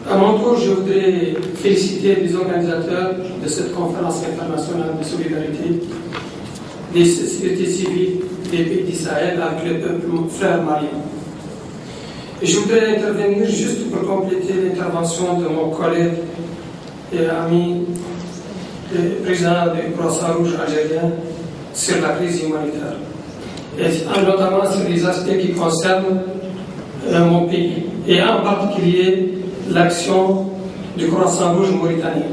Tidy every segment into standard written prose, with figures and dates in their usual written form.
À mon tour, je voudrais féliciter les organisateurs de cette conférence internationale de solidarité des sociétés civiles des pays d'Israël avec le peuple frère malien. Je voudrais intervenir juste pour compléter l'intervention de mon collègue et ami, le président du Croissant-Rouge algérien, sur la crise humanitaire, et notamment sur les aspects qui concernent mon pays, et en particulier l'action du Croissant-Rouge mauritanien.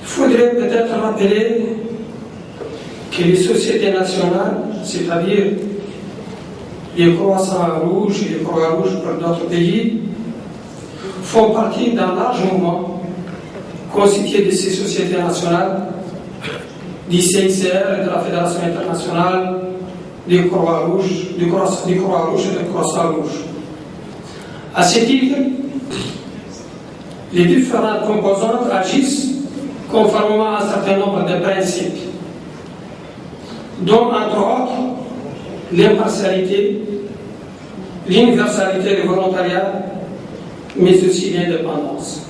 Il faudrait peut-être rappeler que les sociétés nationales, c'est-à-dire les Croissants-Rouges et les Croix-Rouges pour d'autres pays, font partie d'un large mouvement constitué de ces sociétés nationales, du CICR et de la Fédération internationale des Croix-Rouges, du Croix-Rouge et du Croissant-Rouge. À ce titre, les différentes composantes agissent conformément à un certain nombre de principes, dont entre autres l'impartialité, l'universalité du volontariat, mais aussi l'indépendance.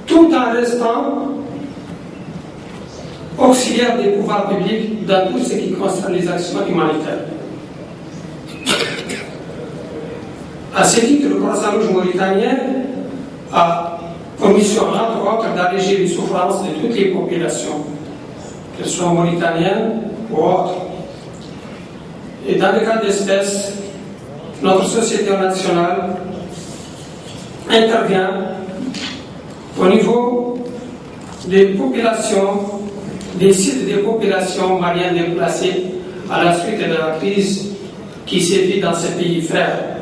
Tout en restant auxiliaire des pouvoirs publics dans tout ce qui concerne les actions humanitaires. À ce titre, le Croissant-Rouge mauritanien a pour mission, entre autres, d'alléger les souffrances de toutes les populations, qu'elles soient mauritaniennes ou autres. Et dans le cas d'espèce, notre société nationale intervient au niveau des populations, des sites des populations maliennes déplacées à la suite de la crise qui sévit dans ces pays frères.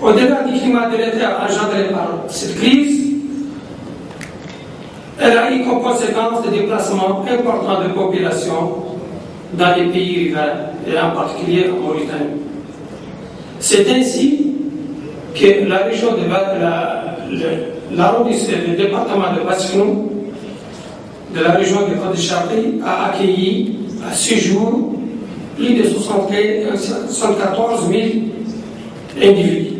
Au-delà du climat délétère engendré par cette crise, elle a eu comme conséquence des déplacements importants de populations dans les pays riverains, et en particulier en Mauritanie. C'est ainsi que la région de le département de Baskoun, de la région de Côte-de-Chapri, a accueilli à ce jour plus de 74 000 individus,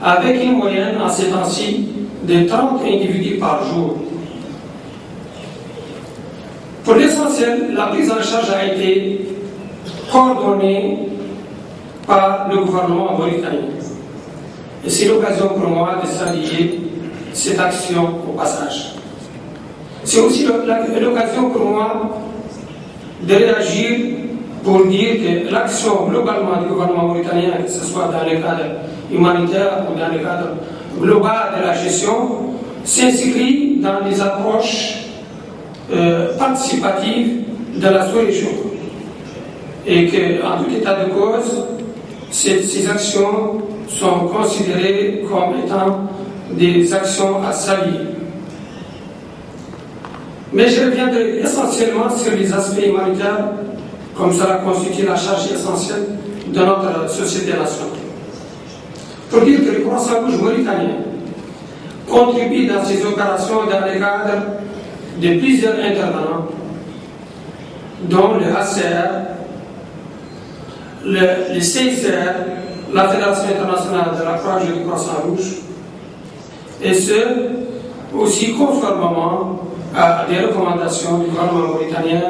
avec une moyenne en ces temps-ci de 30 individus par jour. Pour l'essentiel, la prise en charge a été coordonnée par le gouvernement mauritanien. Et c'est l'occasion pour moi de saluer cette action au passage. C'est aussi l'occasion pour moi de réagir pour dire que l'action globalement du gouvernement mauritanien, que ce soit dans le cadre humanitaire ou dans le cadre global de la gestion, s'inscrit dans les approches participatives de la sous-région. Et qu'en tout état de cause, ces actions sont considérées comme étant des actions à saluer. Mais je reviendrai essentiellement sur les aspects humanitaires, comme cela constitue la charge essentielle de notre société nationale. Pour dire que le Croissant-Rouge mauritanien contribue dans ces opérations dans le cadre de plusieurs intervenants, dont le HCR, le CICR, la Fédération internationale de la Croix-Rouge et du Croissant-Rouge, et ce, aussi conformément à des recommandations du gouvernement mauritanien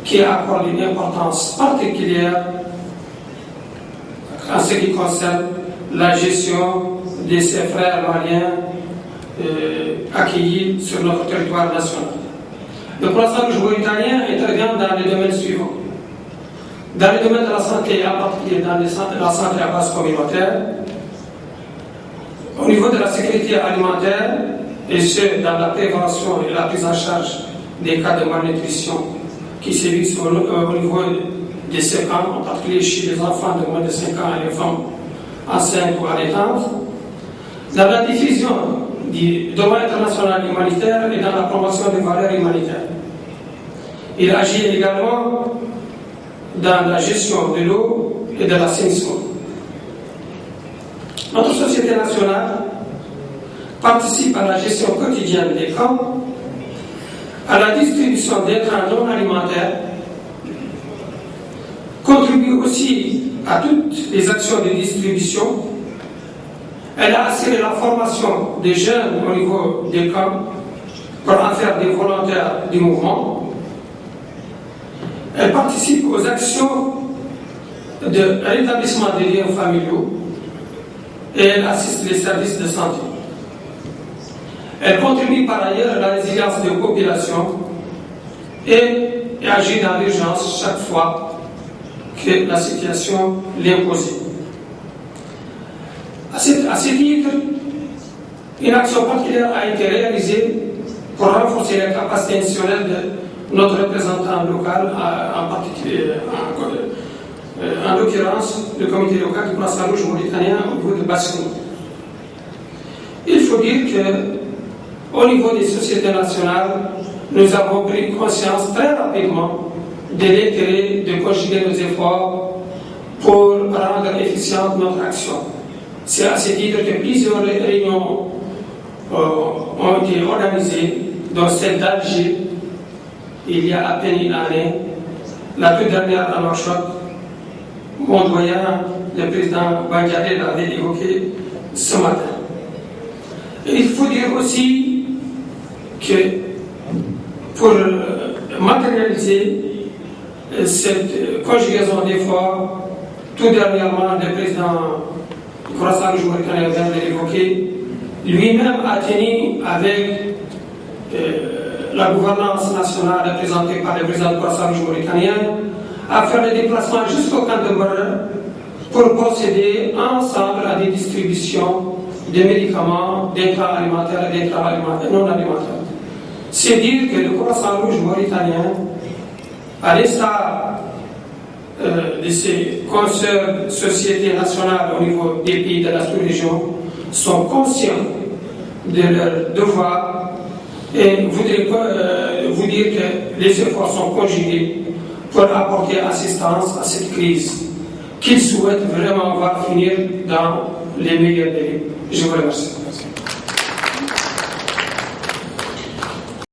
qui accorde une importance particulière en ce qui concerne la gestion de ces frères maliens accueillis sur notre territoire national. Le Croissant-Rouge mauritanien intervient dans les domaines suivants. Dans le domaine de la santé, en particulier dans la santé à base communautaire, au niveau de la sécurité alimentaire, et ce, dans la prévention et la prise en charge des cas de malnutrition qui sévissent au niveau des 5 ans, en particulier chez les enfants de moins de 5 ans et les femmes enceintes ou allaitantes, dans la diffusion du droit international humanitaire et dans la promotion des valeurs humanitaires. Il agit également dans la gestion de l'eau et de l'assainissement. Notre société nationale participe à la gestion quotidienne des camps, à la distribution d'intrants non alimentaires, contribue aussi à toutes les actions de distribution. Elle a assuré la formation des jeunes au niveau des camps pour en faire des volontaires du mouvement. Elle participe aux actions de rétablissement des liens familiaux et elle assiste les services de santé. Elle contribue par ailleurs à la résilience des populations et agit dans l'urgence chaque fois que la situation l'impose. À ce titre, une action particulière a été réalisée pour renforcer les capacités institutionnelles de notre représentant local, en l'occurrence le comité local du Croissant Rouge mauritanien au niveau de Bassou. Il faut dire qu'au niveau des sociétés nationales, nous avons pris conscience très rapidement de l'intérêt de conjuguer nos efforts pour rendre efficiente notre action. C'est à ce titre que plusieurs réunions ont été organisées, dont celle d'Alger, il y a à peine une année, la toute dernière à Nouakchott. Mon doyen, le président Bandiadé, l'avait évoqué ce matin. Et il faut dire aussi que pour matérialiser cette conjugaison d'efforts, tout dernièrement, le président du Croissant Rouge mauritanien vient de l'évoquer, lui-même a tenu avec la gouvernance nationale représentée par le président du Croissant Rouge mauritanien à faire des déplacements jusqu'au camp de Mbara pour procéder ensemble à des distributions de médicaments, d'intrants alimentaires et d'intrants alimentaires non alimentaires. C'est dire que le Croissant Rouge mauritanien, à l'instar de ses consoeurs sociétés nationales au niveau des pays de la sous-région, sont conscients de leur devoir et voudrais vous dire que les efforts sont conjugués pour apporter assistance à cette crise qu'ils souhaitent vraiment voir finir dans les meilleurs délais. Je vous remercie.